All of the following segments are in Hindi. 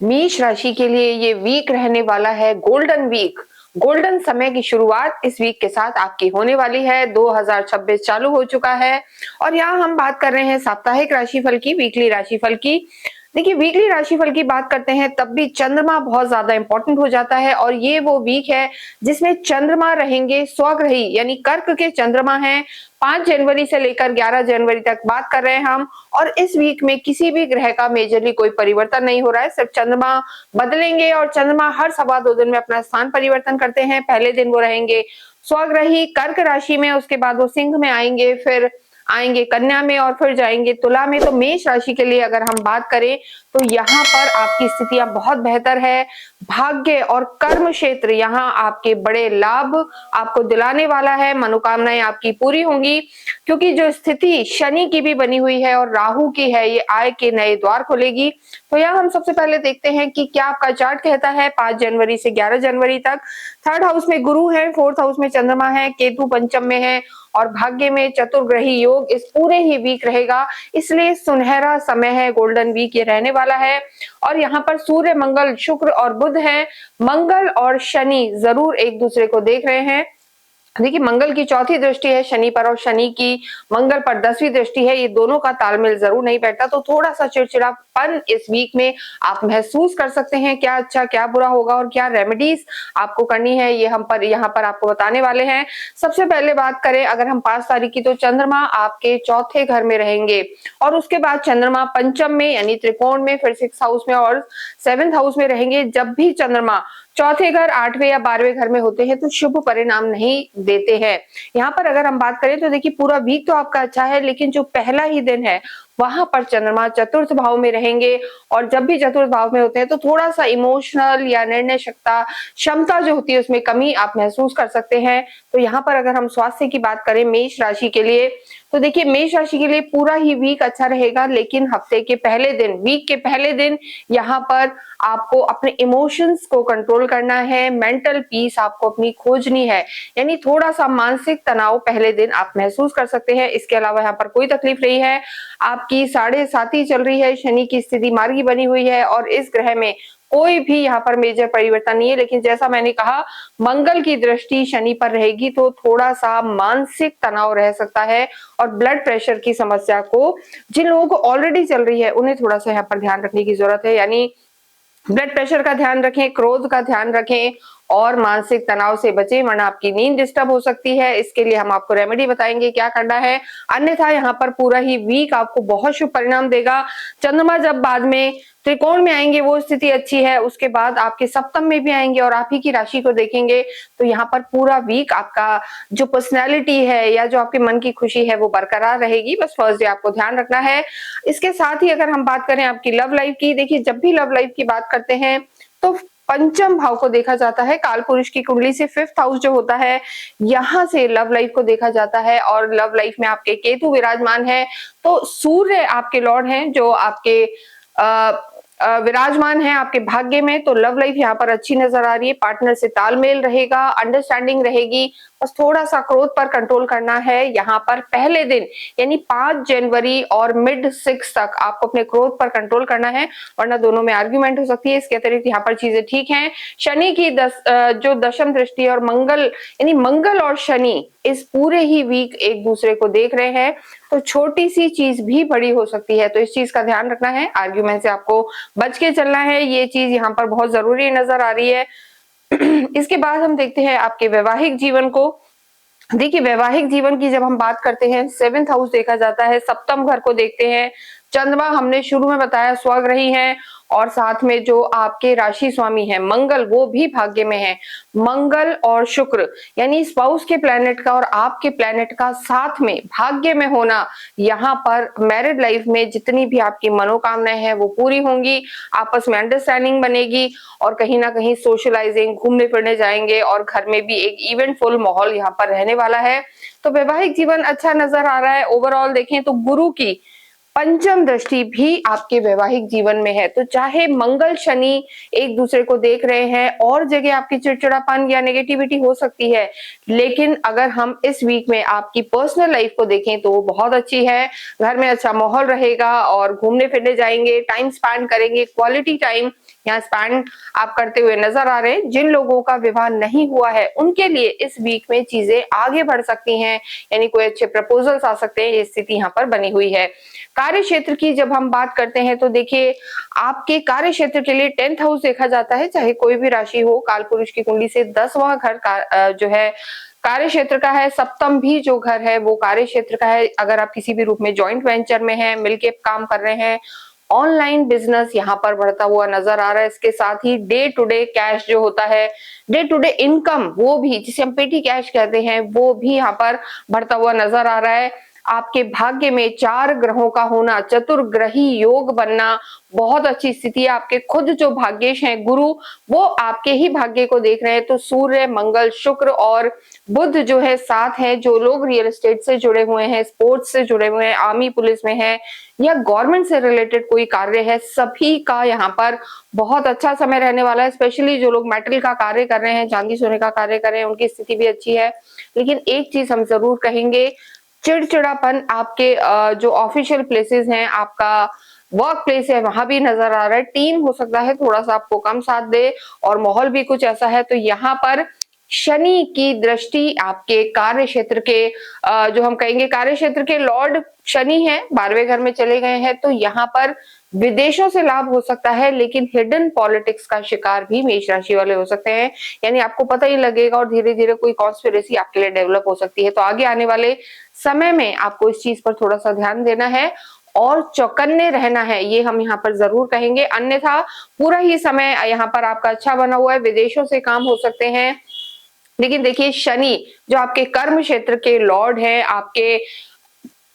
मेष राशि के लिए ये वीक रहने वाला है गोल्डन वीक। गोल्डन समय की शुरुआत इस वीक के साथ आपकी होने वाली है। 2026 चालू हो चुका है और यहाँ हम बात कर रहे हैं साप्ताहिक राशिफल की, वीकली राशिफल की। देखिए, वीकली राशिफल की बात करते हैं तब भी चंद्रमा बहुत ज्यादा इंपॉर्टेंट हो जाता है और ये वो वीक है जिसमें चंद्रमा रहेंगे स्वग्रही, यानी कर्क के चंद्रमा हैं। 5 जनवरी से लेकर 11 जनवरी तक बात कर रहे हैं हम। और इस वीक में किसी भी ग्रह का मेजरली कोई परिवर्तन नहीं हो रहा है, सिर्फ चंद्रमा बदलेंगे और चंद्रमा हर सवा 2 दिन में अपना स्थान परिवर्तन करते हैं। पहले दिन वो रहेंगे स्वग्रही कर्क राशि में, उसके बाद वो सिंह में आएंगे, फिर आएंगे कन्या में और फिर जाएंगे तुला में। तो मेष राशि के लिए अगर हम बात करें तो यहाँ पर आपकी स्थितियां बहुत बेहतर है। भाग्य और कर्म क्षेत्र यहाँ आपके बड़े लाभ आपको दिलाने वाला है। मनोकामनाएं आपकी पूरी होंगी क्योंकि जो स्थिति शनि की भी बनी हुई है और राहु की है, ये आय के नए द्वार खोलेगी। तो यहाँ हम सबसे पहले देखते हैं कि क्या आपका चार्ट कहता है 5 जनवरी से 11 जनवरी तक। 3rd हाउस में गुरु है, 4th हाउस में चंद्रमा है, केतु पंचम में है और भाग्य में चतुर्ग्रही योग इस पूरे ही वीक रहेगा। इसलिए सुनहरा समय है, गोल्डन वीक ये रहने वाला है। और यहाँ पर सूर्य, मंगल, शुक्र और बुध है। मंगल और शनि जरूर एक दूसरे को देख रहे हैं। देखिए, मंगल की चौथी दृष्टि है शनि पर और शनि की मंगल पर 10वीं दृष्टि है। ये दोनों का तालमेल जरूर नहीं बैठता, तो थोड़ा सा चिड़चिड़ापन इस वीक में आप महसूस कर सकते हैं। क्या अच्छा क्या बुरा होगा और क्या रेमेडीज आपको करनी है, ये हम पर यहाँ पर आपको बताने वाले हैं। सबसे पहले बात करें अगर हम 5 तारीख की, तो चंद्रमा आपके चौथे घर में रहेंगे और उसके बाद चंद्रमा पंचम में यानी त्रिकोण में, फिर 6th हाउस में और 7th हाउस में रहेंगे। जब भी चंद्रमा चौथे घर, 8वें या 12वें घर में होते हैं तो शुभ परिणाम नहीं देते हैं। यहाँ पर अगर हम बात करें तो देखिए, पूरा वीक तो आपका अच्छा है, लेकिन जो पहला ही दिन है वहां पर चंद्रमा चतुर्थ भाव में रहेंगे और जब भी चतुर्थ भाव में होते हैं तो थोड़ा सा इमोशनल या निर्णय क्षमता जो होती है उसमें कमी आप महसूस कर सकते हैं। तो यहाँ पर अगर हम स्वास्थ्य की बात करें मेष राशि के लिए, तो देखिए मेष राशि के लिए पूरा ही वीक अच्छा रहेगा, लेकिन हफ्ते के पहले दिन, वीक के पहले दिन यहाँ पर आपको अपने इमोशंस को कंट्रोल करना है। मेंटल पीस आपको अपनी खोजनी है, यानी थोड़ा सा मानसिक तनाव पहले दिन आप महसूस कर सकते हैं। इसके अलावा यहाँ पर कोई तकलीफ नहीं है। आपकी 7.5 चल रही है, शनि की स्थिति मार्गी बनी हुई है और इस ग्रह में कोई भी यहाँ पर मेजर परिवर्तन नहीं है। लेकिन जैसा मैंने कहा, मंगल की दृष्टि शनि पर रहेगी तो थोड़ा सा मानसिक तनाव रह सकता है और ब्लड प्रेशर की समस्या को जिन लोगों को ऑलरेडी चल रही है उन्हें थोड़ा सा यहाँ पर ध्यान रखने की जरूरत है। यानी ब्लड प्रेशर का ध्यान रखें, क्रोध का ध्यान रखें और मानसिक तनाव से बचें, वरना आपकी नींद डिस्टर्ब हो सकती है। इसके लिए हम आपको रेमेडी बताएंगे क्या करना है। अन्यथा यहाँ पर पूरा ही वीक आपको बहुत शुभ परिणाम देगा। चंद्रमा जब बाद में त्रिकोण में आएंगे वो स्थिति अच्छी है, उसके बाद आपके सप्तम में भी आएंगे और आप ही की राशि को देखेंगे तो यहाँ पर पूरा वीक आपका जो पर्सनैलिटी है या जो आपके मन की खुशी है वो बरकरार रहेगी। बस फर्स्ट डे आपको ध्यान रखना है। इसके साथ ही अगर हम बात करें आपकी लव लाइफ की, देखिए जब भी लव लाइफ की बात करते हैं तो पंचम भाव को देखा जाता है। काल पुरुष की कुंडली से 5th हाउस जो होता है, यहाँ से लव लाइफ को देखा जाता है और लव लाइफ में आपके केतु विराजमान है। तो सूर्य आपके लॉर्ड हैं जो आपके विराजमान है आपके भाग्य में, तो लव लाइफ यहाँ पर अच्छी नजर आ रही है। पार्टनर से तालमेल रहेगा, अंडरस्टैंडिंग रहेगी। बस थोड़ा सा क्रोध पर कंट्रोल करना है। यहाँ पर पहले दिन यानी 5 जनवरी और मिड 6 तक आपको अपने क्रोध पर कंट्रोल करना है, वरना दोनों में आर्ग्यूमेंट हो सकती है। इसके अतिरिक्त यहाँ पर चीजें ठीक हैं। शनि की जो दशम दृष्टि और मंगल, यानी मंगल और शनि इस पूरे ही वीक एक दूसरे को देख रहे हैं, तो छोटी सी चीज भी बड़ी हो सकती है, तो इस चीज का ध्यान रखना है। आर्ग्यूमेंट से आपको बच के चलना है, ये चीज यहाँ पर बहुत जरूरी नजर आ रही है। इसके बाद हम देखते हैं आपके वैवाहिक जीवन को। देखिए, वैवाहिक जीवन की जब हम बात करते हैं 7th हाउस देखा जाता है, सप्तम घर को देखते हैं। चंद्रमा हमने शुरू में बताया स्वग्रही हैं और साथ में जो आपके राशि स्वामी है मंगल, वो भी भाग्य में है। मंगल और शुक्र यानी स्पाउस के प्लेनेट का और आपके प्लेनेट का साथ में भाग्य में होना, यहाँ पर मैरिड लाइफ में जितनी भी आपकी मनोकामनाएं हैं वो पूरी होंगी। आपस में अंडरस्टैंडिंग बनेगी और कहीं ना कहीं सोशलाइजिंग, घूमने फिरने जाएंगे और घर में भी एक इवेंटफुल माहौल यहाँ पर रहने वाला है। तो वैवाहिक जीवन अच्छा नजर आ रहा है। ओवरऑल देखें तो गुरु की पंचम दृष्टि भी आपके वैवाहिक जीवन में है। तो चाहे मंगल शनि एक दूसरे को देख रहे हैं और जगह आपकी चिड़चिड़ापन या नेगेटिविटी हो सकती है, लेकिन अगर हम इस वीक में आपकी पर्सनल लाइफ को देखें तो वो बहुत अच्छी है। घर में अच्छा माहौल रहेगा और घूमने फिरने जाएंगे, टाइम स्पेंड करेंगे, क्वालिटी टाइम यहाँ स्पेंड आप करते हुए नजर आ रहे हैं। जिन लोगों का विवाह नहीं हुआ है उनके लिए इस वीक में चीजें आगे बढ़ सकती हैं, यानी कोई अच्छे प्रपोजल्स आ सकते हैं, ये स्थिति यहाँ पर बनी हुई है। कार्य क्षेत्र की जब हम बात करते हैं तो देखिए आपके कार्य क्षेत्र के लिए 10th हाउस देखा जाता है, चाहे कोई भी राशि हो। काल पुरुष की कुंडली से 10वां घर का जो है कार्य क्षेत्र का है। सप्तम भी जो घर है वो कार्य क्षेत्र का है। अगर आप किसी भी रूप में जॉइंट वेंचर में हैं, मिलके काम कर रहे हैं, ऑनलाइन बिजनेस यहाँ पर बढ़ता हुआ नजर आ रहा है। इसके साथ ही डे टू डे कैश जो होता है, डे टू डे इनकम, वो भी जिसे हम पेटी कैश कहते हैं, वो भी यहाँ पर बढ़ता हुआ नजर आ रहा है। आपके भाग्य में 4 ग्रहों का होना, चतुर्ग्रही योग बनना, बहुत अच्छी स्थिति है। आपके खुद जो भाग्येश हैं गुरु, वो आपके ही भाग्य को देख रहे हैं। तो सूर्य, मंगल, शुक्र और बुध जो है साथ है। जो लोग रियल एस्टेट से जुड़े हुए हैं, स्पोर्ट्स से जुड़े हुए हैं, आर्मी पुलिस में है या गवर्नमेंट से रिलेटेड कोई कार्य है, सभी का यहाँ पर बहुत अच्छा समय रहने वाला है। स्पेशली जो लोग मेटल का कार्य कर रहे हैं, चांदी सोने का कार्य कर रहे हैं, उनकी स्थिति भी अच्छी है। लेकिन एक चीज हम जरूर कहेंगे, चिड़चिड़ापन आपके जो ऑफिशियल प्लेसेस हैं, आपका वर्क प्लेस है, वहां भी नजर आ रहा है। टीम हो सकता है थोड़ा सा आपको कम साथ दे और माहौल भी कुछ ऐसा है। तो यहाँ पर शनि की दृष्टि आपके कार्य क्षेत्र के जो हम कहेंगे कार्य क्षेत्र के लॉर्ड शनि है, 12वें घर में चले गए हैं। तो यहाँ पर विदेशों से लाभ हो सकता है, लेकिन हिडन पॉलिटिक्स का शिकार भी मेष राशि वाले हो सकते हैं। यानी आपको पता ही लगेगा और धीरे धीरे कोई कॉन्स्पिरेसी आपके लिए डेवलप हो सकती है। तो आगे आने वाले समय में आपको इस चीज पर थोड़ा सा ध्यान देना है और चौकन्ने रहना है, ये हम यहाँ पर जरूर कहेंगे। अन्यथा पूरा ही समय यहाँ पर आपका अच्छा बना हुआ है, विदेशों से काम हो सकते हैं। लेकिन देखिए शनि जो आपके कर्म क्षेत्र के लॉर्ड है, आपके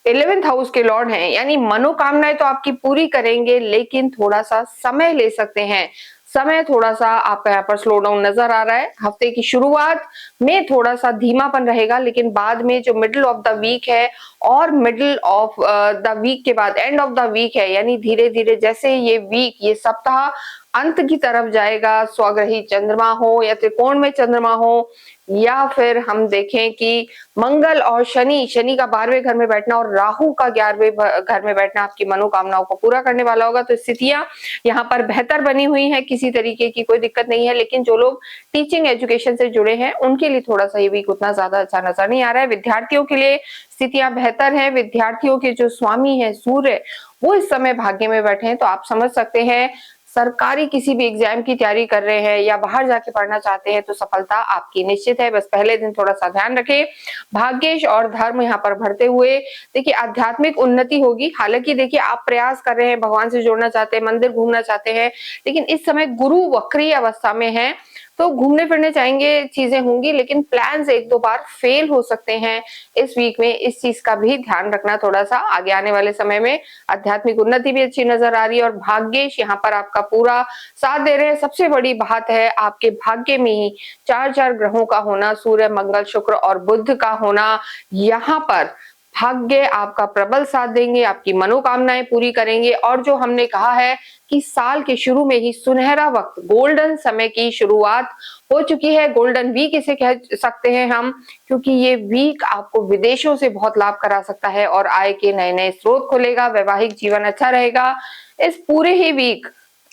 11th हाउस के लॉर्ड हैं, यानी मनोकामनाएं तो आपकी पूरी करेंगे, लेकिन थोड़ा सा समय ले सकते हैं। समय थोड़ा सा आपका यहाँ पर स्लो डाउन नजर आ रहा है। हफ्ते की शुरुआत में थोड़ा सा धीमापन रहेगा, लेकिन बाद में जो मिडिल ऑफ द वीक है और मिडिल ऑफ द वीक के बाद एंड ऑफ द वीक है, यानी धीरे धीरे जैसे ये वीक, ये सप्ताह अंत की तरफ जाएगा, स्वग्रही चंद्रमा हो या त्रिकोण में चंद्रमा हो, या फिर हम देखें कि मंगल और शनि, शनि का 12वें घर में बैठना और राहु का 11वें घर में बैठना आपकी मनोकामनाओं को पूरा करने वाला होगा। तो स्थितियां यहाँ पर बेहतर बनी हुई है, किसी तरीके की कोई दिक्कत नहीं है। लेकिन जो लोग टीचिंग एजुकेशन से जुड़े हैं उनके लिए थोड़ा सा ये वीक उतना ज्यादा अच्छा नजर नहीं आ रहा है। विद्यार्थियों के लिए स्थितियां बेहतर है। विद्यार्थियों के जो स्वामी है सूर्य, वो इस समय भाग्य में बैठे हैं। तो आप समझ सकते हैं, सरकारी किसी भी एग्जाम की तैयारी कर रहे हैं या बाहर जाके पढ़ना चाहते हैं तो सफलता आपकी निश्चित है। बस पहले दिन थोड़ा सा ध्यान रखें। भाग्येश और धर्म यहाँ पर बढ़ते हुए देखिए आध्यात्मिक उन्नति होगी। हालांकि देखिए आप प्रयास कर रहे हैं, भगवान से जुड़ना चाहते हैं, मंदिर घूमना चाहते हैं, लेकिन इस समय गुरु वक्री अवस्था में है, तो घूमने फिरने जाएंगे, चीजें होंगी, लेकिन प्लान्स एक दो बार फेल हो सकते हैं इस वीक में। इस चीज का भी ध्यान रखना थोड़ा सा। आगे आने वाले समय में आध्यात्मिक उन्नति भी अच्छी नजर आ रही है और भाग्येश यहाँ पर आपका पूरा साथ दे रहे हैं। सबसे बड़ी बात है आपके भाग्य में ही 4 ग्रहों का होना, सूर्य, मंगल, शुक्र और बुध का होना। यहाँ पर भाग्य आपका प्रबल साथ देंगे, आपकी मनोकामनाएं पूरी करेंगे। और जो हमने कहा है कि साल के शुरू में ही सुनहरा वक्त, गोल्डन समय की शुरुआत हो चुकी है। गोल्डन वीक इसे कह सकते हैं हम, क्योंकि ये वीक आपको विदेशों से बहुत लाभ करा सकता है और आय के नए नए स्रोत खोलेगा। वैवाहिक जीवन अच्छा रहेगा इस पूरे ही वीक।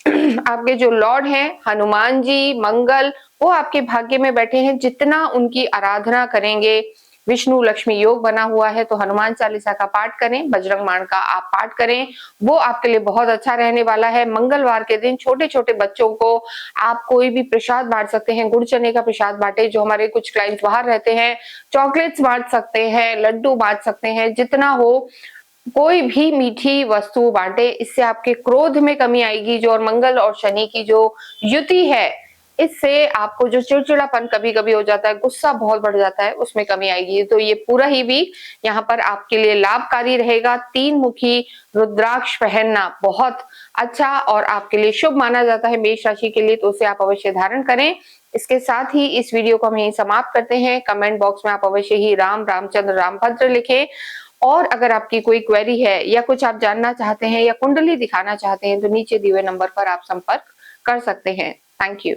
आपके जो लॉर्ड हैं हनुमान जी, मंगल, वो आपके भाग्य में बैठे हैं। जितना उनकी आराधना करेंगे, विष्णु लक्ष्मी योग बना हुआ है, तो हनुमान चालीसा का पाठ करें, बजरंग बाण का आप पाठ करें, वो आपके लिए बहुत अच्छा रहने वाला है। मंगलवार के दिन छोटे छोटे बच्चों को आप कोई भी प्रसाद बांट सकते हैं। गुड़ चने का प्रसाद बांटे। जो हमारे कुछ क्लाइंट्स बाहर रहते हैं, चॉकलेट्स बांट सकते हैं, लड्डू बांट सकते हैं, जितना हो कोई भी मीठी वस्तु बांटे। इससे आपके क्रोध में कमी आएगी। जो और मंगल और शनि की जो युति है, इससे आपको जो चिड़चिड़ापन कभी कभी हो जाता है, गुस्सा बहुत बढ़ जाता है, उसमें कमी आएगी। तो ये पूरा ही वीक यहाँ पर आपके लिए लाभकारी रहेगा। 3 मुखी रुद्राक्ष पहनना बहुत अच्छा और आपके लिए शुभ माना जाता है मेष राशि के लिए, तो उसे आप अवश्य धारण करें। इसके साथ ही इस वीडियो को हम यहीं समाप्त करते हैं। कमेंट बॉक्स में आप अवश्य ही राम, रामचंद्र, रामभद्र लिखें और अगर आपकी कोई क्वेरी है या कुछ आप जानना चाहते हैं या कुंडली दिखाना चाहते हैं तो नीचे दिए हुए नंबर पर आप संपर्क कर सकते हैं। Thank you.